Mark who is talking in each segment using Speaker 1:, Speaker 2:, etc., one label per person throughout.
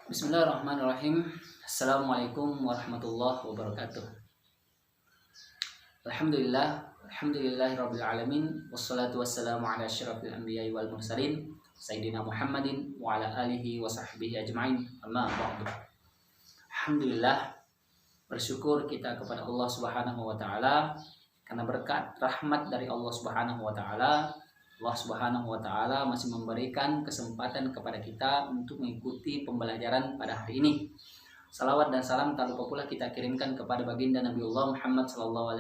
Speaker 1: Bismillahirrahmanirrahim. Assalamualaikum warahmatullahi wabarakatuh. Alhamdulillahirabbil alamin wassalatu wassalamu ala asyrafil anbiya'i wal mursalin sayyidina Muhammadin wa ala alihi wa sahbihi ajmain. Amma ba'du. Alhamdulillah, bersyukur kita kepada Allah Subhanahu wa taala karena berkat rahmat dari Allah Subhanahu wa taala. Allah Subhanahu wa taala masih memberikan kesempatan kepada kita untuk mengikuti pembelajaran pada hari ini. Salawat dan salam tak lupa pula kita kirimkan kepada baginda Nabiullah Muhammad SAW,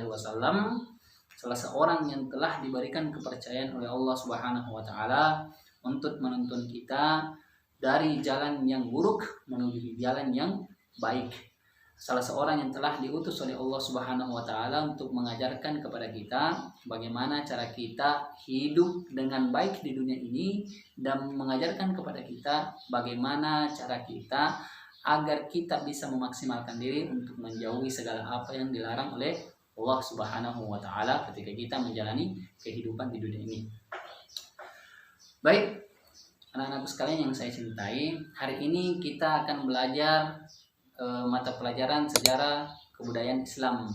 Speaker 1: salah seorang yang telah diberikan kepercayaan oleh Allah Subhanahu wa taala untuk menuntun kita dari jalan yang buruk menuju jalan yang baik. Salah seorang yang telah diutus oleh Allah Subhanahu wa taala untuk mengajarkan kepada kita bagaimana cara kita hidup dengan baik di dunia ini dan mengajarkan kepada kita bagaimana cara kita agar kita bisa memaksimalkan diri untuk menjauhi segala apa yang dilarang oleh Allah Subhanahu wa taala ketika kita menjalani kehidupan di dunia ini. Baik, anak-anakku sekalian yang saya cintai, hari ini kita akan belajar mata pelajaran sejarah kebudayaan Islam.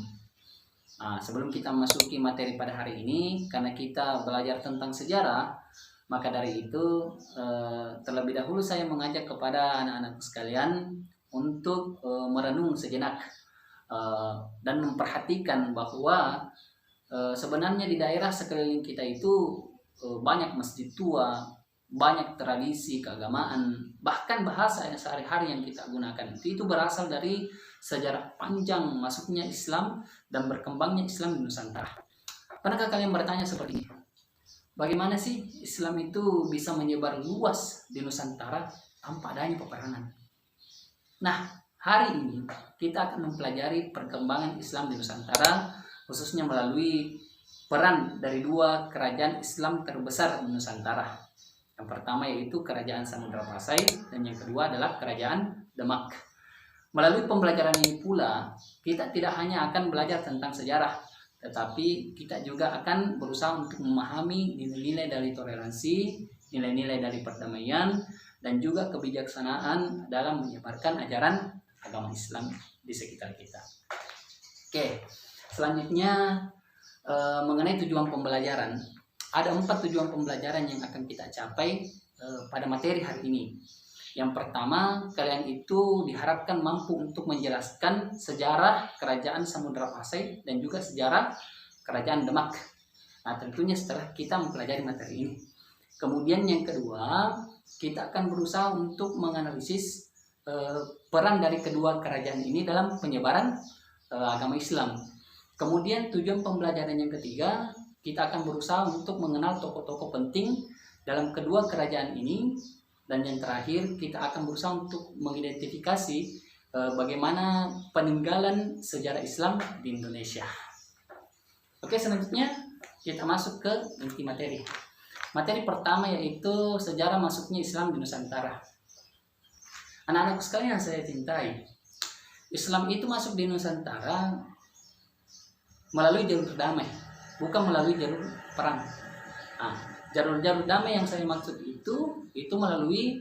Speaker 1: Nah, sebelum kita memasuki materi pada hari ini, karena kita belajar tentang sejarah, maka dari itu terlebih dahulu saya mengajak kepada anak-anak sekalian untuk merenung sejenak dan memperhatikan bahwa sebenarnya di daerah sekeliling kita itu banyak masjid tua, banyak tradisi keagamaan, bahkan bahasa yang sehari-hari yang kita gunakan itu berasal dari sejarah panjang masuknya Islam dan berkembangnya Islam di Nusantara. Pernahkah kalian bertanya seperti ini? Bagaimana sih Islam itu bisa menyebar luas di Nusantara tanpa adanya peperangan? Nah, hari ini kita akan mempelajari perkembangan Islam di Nusantara, khususnya melalui peran dari dua kerajaan Islam terbesar di Nusantara. Yang pertama yaitu Kerajaan Samudra Pasai dan yang kedua adalah Kerajaan Demak. Melalui pembelajaran ini pula, kita tidak hanya akan belajar tentang sejarah, tetapi kita juga akan berusaha untuk memahami nilai-nilai dari toleransi, nilai-nilai dari perdamaian, dan juga kebijaksanaan dalam menyebarkan ajaran agama Islam di sekitar kita. Oke, selanjutnya mengenai tujuan pembelajaran. Ada 4 tujuan pembelajaran yang akan kita capai pada materi hari ini. Yang pertama, kalian itu diharapkan mampu untuk menjelaskan sejarah Kerajaan Samudra Pasai dan juga sejarah Kerajaan Demak. Nah, tentunya setelah kita mempelajari materi ini. Kemudian yang kedua, kita akan berusaha untuk menganalisis peran dari kedua kerajaan ini dalam penyebaran agama Islam. Kemudian tujuan pembelajaran yang ketiga, kita akan berusaha untuk mengenal tokoh-tokoh penting dalam kedua kerajaan ini. Dan yang terakhir, kita akan berusaha untuk mengidentifikasi bagaimana peninggalan sejarah Islam di Indonesia. Oke, selanjutnya kita masuk ke inti materi. Materi pertama yaitu sejarah masuknya Islam di Nusantara. Anak-anakku sekalian yang saya cintai, Islam itu masuk di Nusantara melalui jalur damai, bukan melalui jalur perang. Nah, jalur damai yang saya maksud itu melalui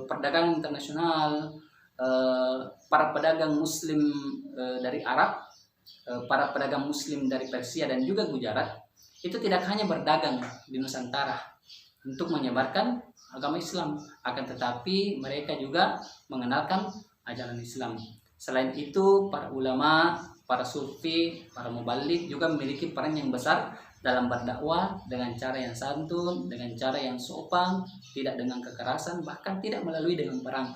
Speaker 1: perdagangan internasional, para pedagang Muslim dari Arab, para pedagang Muslim dari Persia dan juga Gujarat, itu tidak hanya berdagang di Nusantara untuk menyebarkan agama Islam, akan tetapi mereka juga mengenalkan ajaran Islam. Selain itu, para ulama, para sufi, para mubalik juga memiliki peran yang besar dalam berdakwah dengan cara yang santun, dengan cara yang sopan, tidak dengan kekerasan, bahkan tidak melalui dengan perang.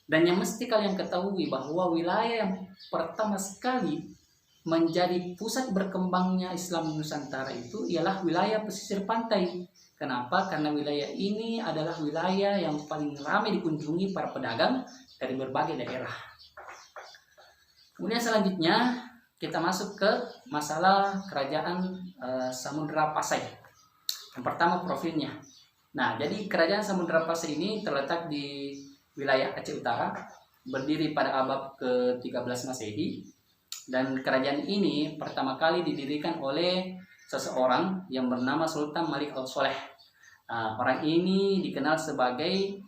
Speaker 1: Dan yang mesti kalian ketahui bahwa wilayah yang pertama sekali menjadi pusat berkembangnya Islam di Nusantara itu ialah wilayah pesisir pantai. Kenapa? Karena wilayah ini adalah wilayah yang paling ramai dikunjungi para pedagang dari berbagai daerah. Kemudian selanjutnya kita masuk ke masalah Kerajaan Samudra Pasai. Yang pertama profilnya. Nah, jadi Kerajaan Samudra Pasai ini terletak di wilayah Aceh Utara, berdiri pada abad ke-13 Masehi, dan kerajaan ini pertama kali didirikan oleh seseorang yang bernama Sultan Malik Al-Soleh. Orang ini dikenal sebagai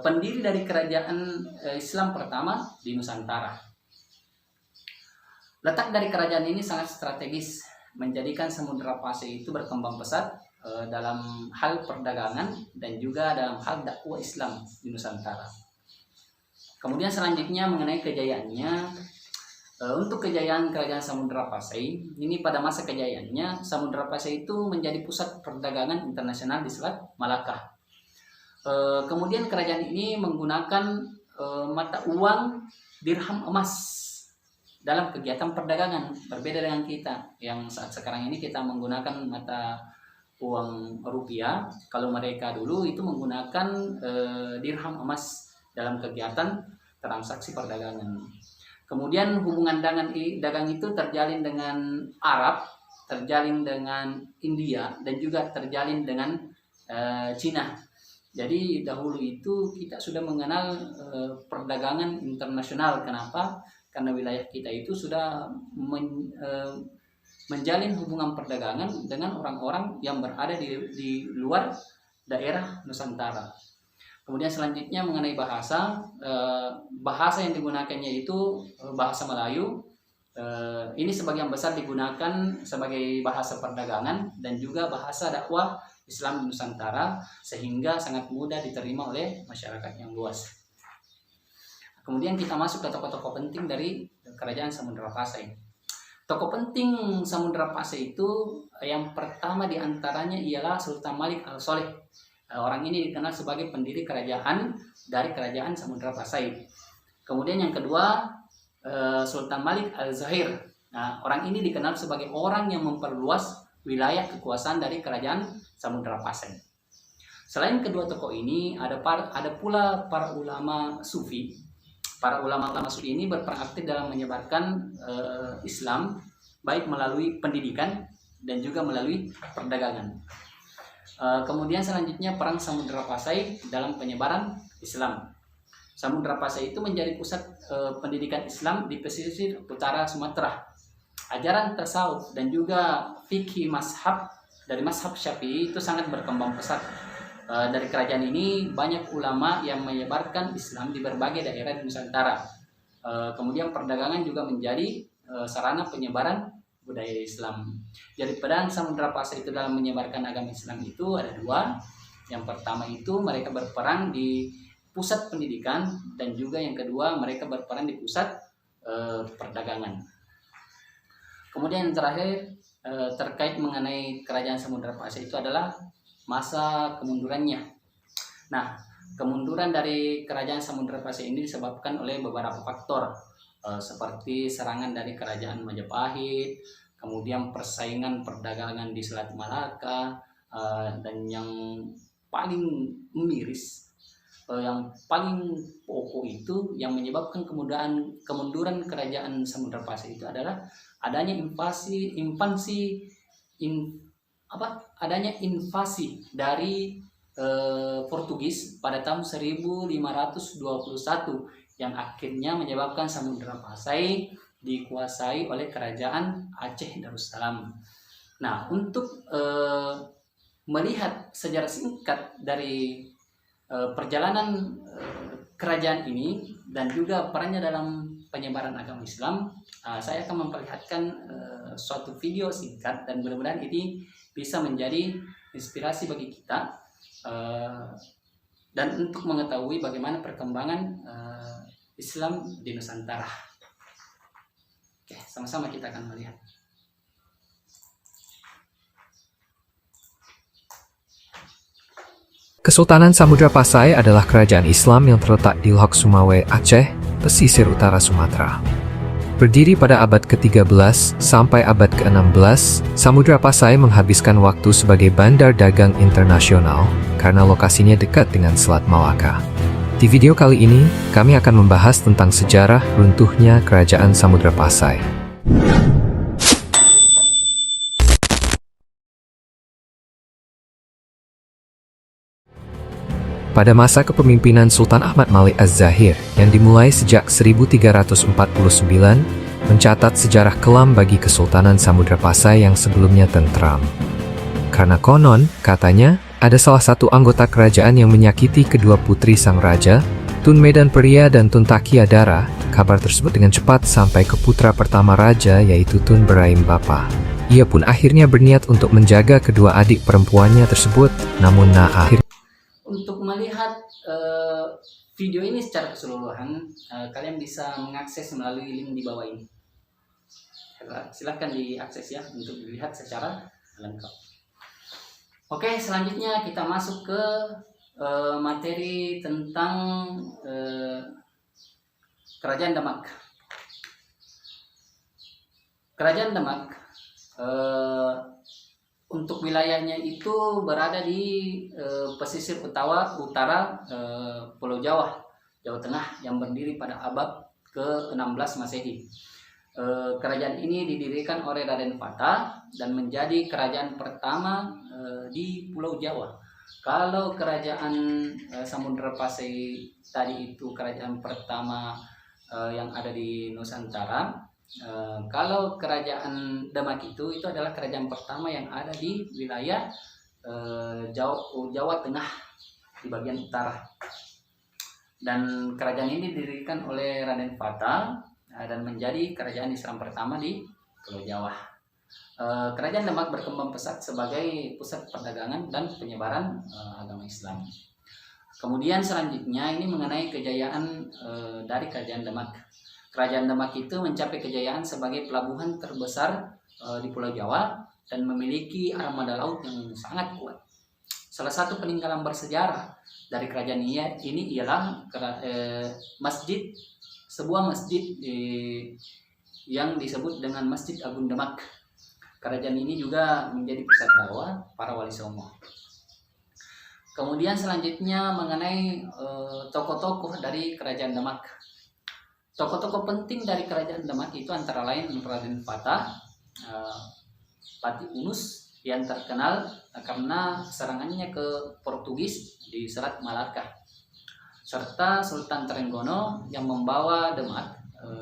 Speaker 1: pendiri dari kerajaan Islam pertama di Nusantara. Letak dari kerajaan ini sangat strategis, menjadikan Samudra Pasai itu berkembang pesat dalam hal perdagangan dan juga dalam hal dakwah Islam di Nusantara. Kemudian selanjutnya mengenai kejayaannya, untuk kejayaan kerajaan Samudra Pasai ini, pada masa kejayaannya Samudra Pasai itu menjadi pusat perdagangan internasional di Selat Malaka. Kemudian kerajaan ini menggunakan mata uang dirham emas dalam kegiatan perdagangan, berbeda dengan kita yang saat sekarang ini kita menggunakan mata uang rupiah. Kalau mereka dulu itu menggunakan dirham emas dalam kegiatan transaksi perdagangan. Kemudian hubungan dagang itu terjalin dengan Arab, terjalin dengan India, dan juga terjalin dengan Cina. Jadi dahulu itu kita sudah mengenal perdagangan internasional. Kenapa? Karena wilayah kita itu sudah menjalin hubungan perdagangan dengan orang-orang yang berada di luar daerah Nusantara. Kemudian selanjutnya mengenai bahasa, bahasa yang digunakannya itu bahasa Melayu. Ini sebagian besar digunakan sebagai bahasa perdagangan dan juga bahasa dakwah Islam di Nusantara, sehingga sangat mudah diterima oleh masyarakat yang luas. Kemudian kita masuk ke tokoh-tokoh penting dari kerajaan Samudra Pasai. Tokoh penting Samudra Pasai itu yang pertama diantaranya ialah Sultan Malik Al-Soleh. Orang ini dikenal sebagai pendiri kerajaan dari kerajaan Samudra Pasai. Kemudian yang kedua Sultan Malik Al-Zahir. Nah, orang ini dikenal sebagai orang yang memperluas wilayah kekuasaan dari kerajaan Samudra Pasai. Selain kedua tokoh ini ada pula para ulama sufi. Para ulama sufi ini berperan aktif dalam menyebarkan Islam, baik melalui pendidikan dan juga melalui perdagangan. Kemudian selanjutnya perang Samudra Pasai dalam penyebaran Islam. Samudra Pasai itu menjadi pusat pendidikan Islam di pesisir utara Sumatera. Ajaran tasawuf dan juga fikih mazhab dari mazhab Syafi'i itu sangat berkembang pesat. Dari kerajaan ini banyak ulama yang menyebarkan Islam di berbagai daerah di Nusantara. Kemudian perdagangan juga menjadi sarana penyebaran budaya Islam. Jadi pedang Samudra Pasai itu dalam menyebarkan agama Islam itu ada dua. Yang pertama itu mereka berperang di pusat pendidikan, dan juga yang kedua mereka berperan di pusat perdagangan. Kemudian yang terakhir terkait mengenai kerajaan Samudra Pasai itu adalah masa kemundurannya. Nah, kemunduran dari kerajaan Samudra Pasai ini disebabkan oleh beberapa faktor, seperti serangan dari kerajaan Majapahit, kemudian persaingan perdagangan di Selat Malaka, dan yang paling miris, yang paling pokok itu yang menyebabkan kemunduran kerajaan Samudra Pasai itu adalah adanya invasi dari Portugis pada tahun 1521 yang akhirnya menyebabkan Samudra Pasai dikuasai oleh kerajaan Aceh Darussalam. Nah, untuk melihat sejarah singkat dari perjalanan kerajaan ini dan juga perannya dalam penyebaran agama Islam, saya akan memperlihatkan suatu video singkat, dan mudah-mudahan ini bisa menjadi inspirasi bagi kita dan untuk mengetahui bagaimana perkembangan Islam di Nusantara. Oke, sama-sama kita akan melihat.
Speaker 2: Kesultanan Samudra Pasai adalah kerajaan Islam yang terletak di Lok Sumawe, Aceh, pesisir utara Sumatera. Berdiri pada abad ke-13 sampai abad ke-16, Samudra Pasai menghabiskan waktu sebagai bandar dagang internasional karena lokasinya dekat dengan Selat Malaka. Di video kali ini, kami akan membahas tentang sejarah runtuhnya kerajaan Samudra Pasai. Pada masa kepemimpinan Sultan Ahmad Malik Az-Zahir yang dimulai sejak 1349, mencatat sejarah kelam bagi Kesultanan Samudra Pasai yang sebelumnya tentram. Karena konon, katanya, ada salah satu anggota kerajaan yang menyakiti kedua putri sang raja, Tun Medan Peria dan Tun Takiadara. Kabar tersebut dengan cepat sampai ke putra pertama raja, yaitu Tun Beraim Bapa. Ia pun akhirnya berniat untuk menjaga kedua adik perempuannya tersebut, namun akhirnya.
Speaker 1: Untuk melihat video ini secara keseluruhan, kalian bisa mengakses melalui link di bawah ini. Silahkan diakses ya untuk dilihat secara lengkap. Oke, selanjutnya kita masuk ke materi tentang Kerajaan Demak. Kerajaan Demak untuk wilayahnya itu berada di pesisir utara Pulau Jawa, Jawa Tengah, yang berdiri pada abad ke-16 Masehi. Kerajaan ini didirikan oleh Raden Fata dan menjadi kerajaan pertama di Pulau Jawa. Kalau kerajaan Samudra Pasai tadi itu kerajaan pertama yang ada di Nusantara. Kalau kerajaan Demak itu adalah kerajaan pertama yang ada di wilayah Jawa Tengah di bagian utara. Dan kerajaan ini didirikan oleh Raden Fata dan menjadi kerajaan Islam pertama di Pulau Jawa. Kerajaan Demak berkembang pesat sebagai pusat perdagangan dan penyebaran agama Islam. Kemudian selanjutnya ini mengenai kejayaan dari Kerajaan Demak. Kerajaan Demak itu mencapai kejayaan sebagai pelabuhan terbesar di Pulau Jawa dan memiliki armada laut yang sangat kuat. Salah satu peninggalan bersejarah dari kerajaan ini ialah sebuah masjid yang disebut dengan Masjid Agung Demak. Kerajaan ini juga menjadi pusat dakwah para wali songo. Kemudian selanjutnya mengenai tokoh-tokoh dari Kerajaan Demak. Tokoh-tokoh penting dari Kerajaan Demak itu antara lain Raden Fata, Pati Unus yang terkenal karena serangannya ke Portugis di Selat Malaka, serta Sultan Trenggono yang membawa Demak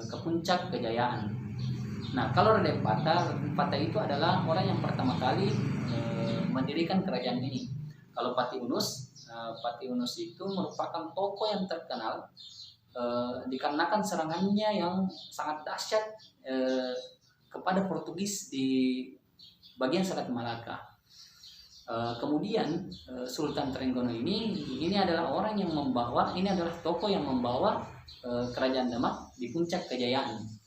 Speaker 1: ke puncak kejayaan. Nah, kalau Raden Fata itu adalah orang yang pertama kali mendirikan kerajaan ini. Kalau Pati Unus itu merupakan tokoh yang terkenal dikarenakan serangannya yang sangat dahsyat kepada Portugis di bagian Selat Malaka. Kemudian Sultan Trenggono ini adalah orang yang ini adalah tokoh yang membawa kerajaan Demak di puncak kejayaan.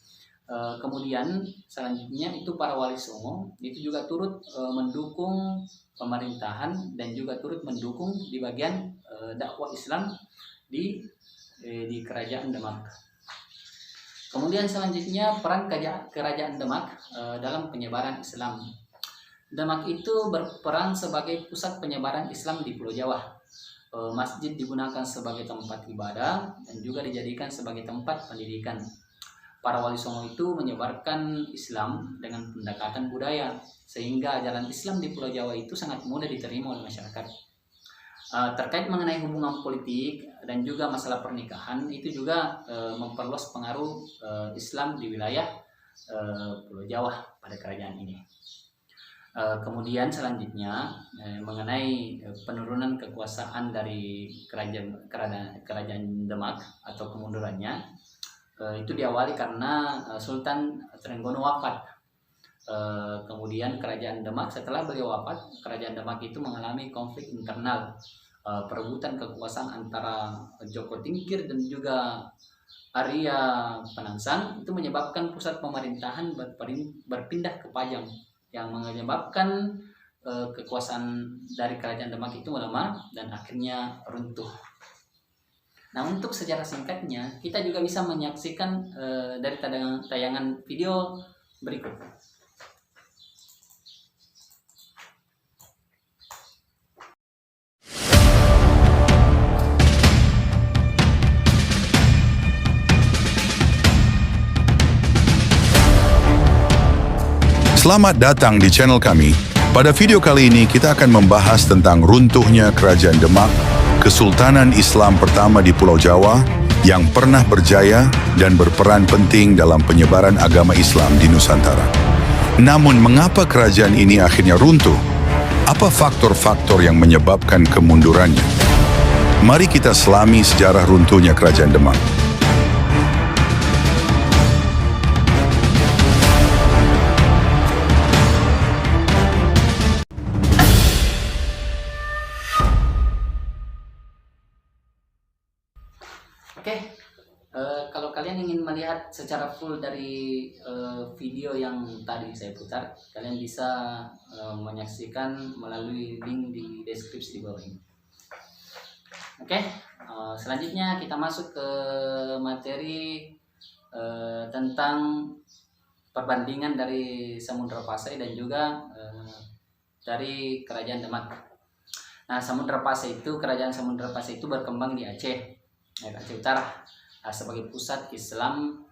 Speaker 1: Kemudian selanjutnya itu para wali songo itu juga turut mendukung pemerintahan dan juga turut mendukung di bagian dakwah Islam di Kerajaan Demak. Kemudian selanjutnya peran Kerajaan Demak dalam penyebaran Islam. Demak itu berperan sebagai pusat penyebaran Islam di Pulau Jawa. Masjid digunakan sebagai tempat ibadah dan juga dijadikan sebagai tempat pendidikan. Para wali songo itu menyebarkan Islam dengan pendekatan budaya, sehingga ajaran Islam di Pulau Jawa itu sangat mudah diterima oleh masyarakat. Terkait mengenai hubungan politik dan juga masalah pernikahan, itu juga memperluas pengaruh Islam di wilayah Pulau Jawa pada kerajaan ini. Kemudian selanjutnya mengenai penurunan kekuasaan dari kerajaan Demak atau kemundurannya, itu diawali karena Sultan Trenggono wafat. Kemudian kerajaan Demak, setelah beliau wafat, kerajaan Demak itu mengalami konflik internal, perebutan kekuasaan antara Joko Tingkir dan juga Arya Penangsang. Itu menyebabkan pusat pemerintahan berpindah ke Pajang, yang menyebabkan kekuasaan dari kerajaan Demak itu melemah dan akhirnya runtuh. Nah, untuk sejarah singkatnya, kita juga bisa menyaksikan dari tayangan video berikut.
Speaker 3: Selamat datang di channel kami. Pada video kali ini kita akan membahas tentang runtuhnya Kerajaan Demak, Kesultanan Islam pertama di Pulau Jawa yang pernah berjaya dan berperan penting dalam penyebaran agama Islam di Nusantara. Namun mengapa kerajaan ini akhirnya runtuh? Apa faktor-faktor yang menyebabkan kemundurannya? Mari kita selami sejarah runtuhnya Kerajaan Demak.
Speaker 1: Oke, kalau kalian ingin melihat secara full dari video yang tadi saya putar, kalian bisa menyaksikan melalui link di deskripsi di bawah ini. Oke, selanjutnya kita masuk ke materi tentang perbandingan dari Samudra Pasai dan juga dari Kerajaan Demak. Nah, Kerajaan Samudra Pasai itu berkembang di Aceh, Aceh Utara, sebagai pusat Islam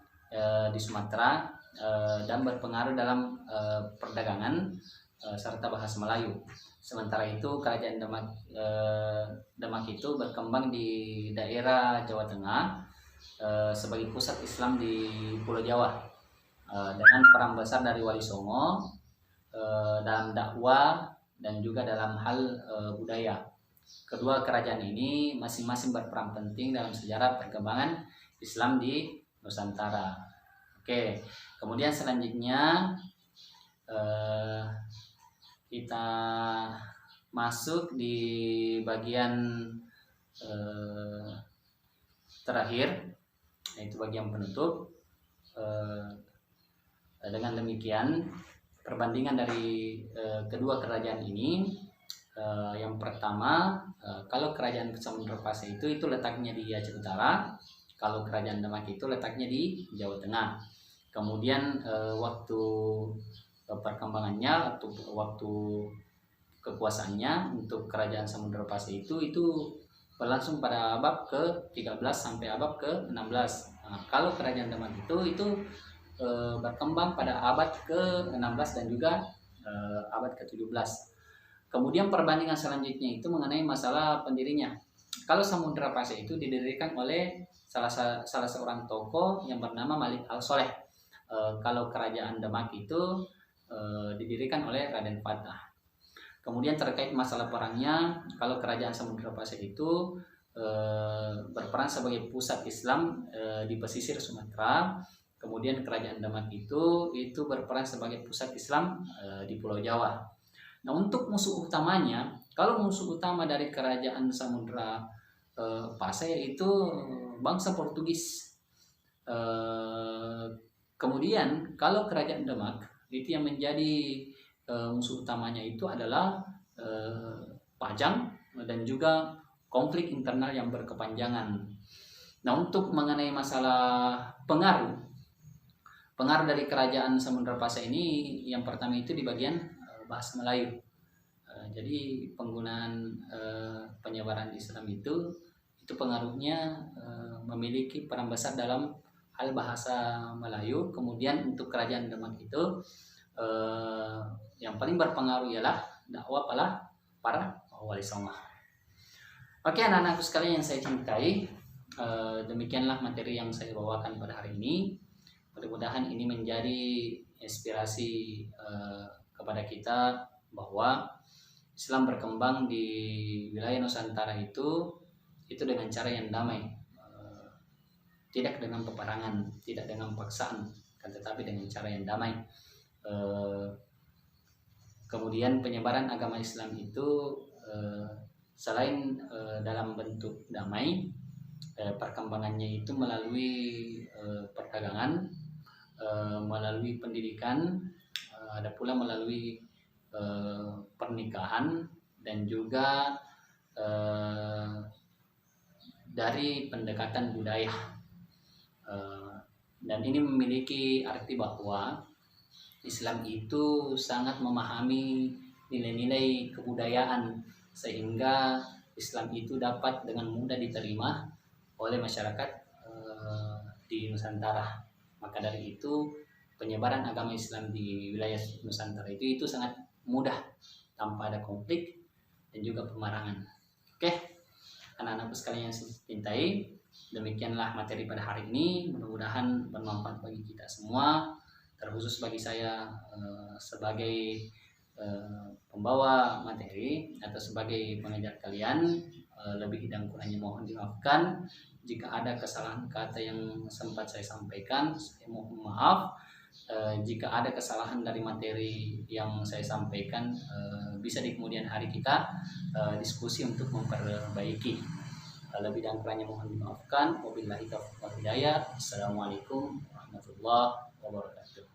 Speaker 1: di Sumatera dan berpengaruh dalam perdagangan serta bahasa Melayu. Sementara itu Kerajaan Demak itu berkembang di daerah Jawa Tengah sebagai pusat Islam di Pulau Jawa dengan peran besar dari Wali Songo dalam dakwah dan juga dalam hal budaya. Kedua kerajaan ini masing-masing berperan penting dalam sejarah perkembangan Islam di Nusantara. Oke, kemudian selanjutnya kita masuk di bagian terakhir, yaitu bagian penutup. Dengan demikian, perbandingan dari kedua kerajaan ini, yang pertama, kalau Kerajaan Samudra Pasai itu letaknya di Aceh Utara, kalau Kerajaan Demak itu letaknya di Jawa Tengah. Kemudian waktu perkembangannya atau waktu kekuasaannya untuk Kerajaan Samudra Pasai itu berlangsung pada abad ke-13 sampai abad ke-16. Nah, kalau Kerajaan Demak itu berkembang pada abad ke-16 dan juga abad ke-17. Kemudian perbandingan selanjutnya itu mengenai masalah pendirinya. Kalau Samudra Pasai itu didirikan oleh salah seorang tokoh yang bernama Malik Al-Soleh. Kalau Kerajaan Demak itu didirikan oleh Raden Fatah. Kemudian terkait masalah perangnya, kalau Kerajaan Samudra Pasai itu berperan sebagai pusat Islam di pesisir Sumatera. Kemudian Kerajaan Demak itu berperan sebagai pusat Islam di Pulau Jawa. Nah, untuk musuh utamanya, kalau musuh utama dari Kerajaan Samudra Pasai yaitu bangsa Portugis. Kemudian kalau Kerajaan Demak itu yang menjadi musuh utamanya itu adalah pajang dan juga konflik internal yang berkepanjangan. Nah, untuk mengenai masalah pengaruh dari Kerajaan Samudra Pasai ini, yang pertama itu di bagian bahasa Melayu. Jadi penggunaan penyebaran Islam itu pengaruhnya memiliki peran besar dalam hal bahasa Melayu. Kemudian untuk Kerajaan Demak itu yang paling berpengaruh ialah dakwah para Wali Songo. Oke, anak-anakku sekalian yang saya cintai, demikianlah materi yang saya bawakan pada hari ini. Mudah-mudahan ini menjadi inspirasi kepada kita bahwa Islam berkembang di wilayah Nusantara itu dengan cara yang damai, tidak dengan peperangan, tidak dengan paksaan, tetapi dengan cara yang damai. Kemudian penyebaran agama Islam itu selain dalam bentuk damai, perkembangannya itu melalui perdagangan, melalui pendidikan, ada pula melalui pernikahan, dan juga dari pendekatan budaya. Dan ini memiliki arti bahwa Islam itu sangat memahami nilai-nilai kebudayaan, sehingga Islam itu dapat dengan mudah diterima oleh masyarakat di Nusantara. Maka dari itu penyebaran agama Islam di wilayah Nusantara itu sangat mudah tanpa ada konflik dan juga pemarangan. Oke, anak-anakku sekalian yang saya cintai, demikianlah materi pada hari ini. Mudah-mudahan bermanfaat bagi kita semua, terkhusus bagi saya sebagai pembawa materi atau sebagai pengajar kalian. Lebih dan kurangnya mohon dimaafkan. Jika ada kesalahan kata yang sempat saya sampaikan, saya mohon maaf. Jika ada kesalahan dari materi yang saya sampaikan, bisa di kemudian hari kita diskusi untuk memperbaiki. Lebih dan kurangnya mohon dimaafkan. Wabillahi taufiq wal hidayah. Assalamualaikum warahmatullahi wabarakatuh.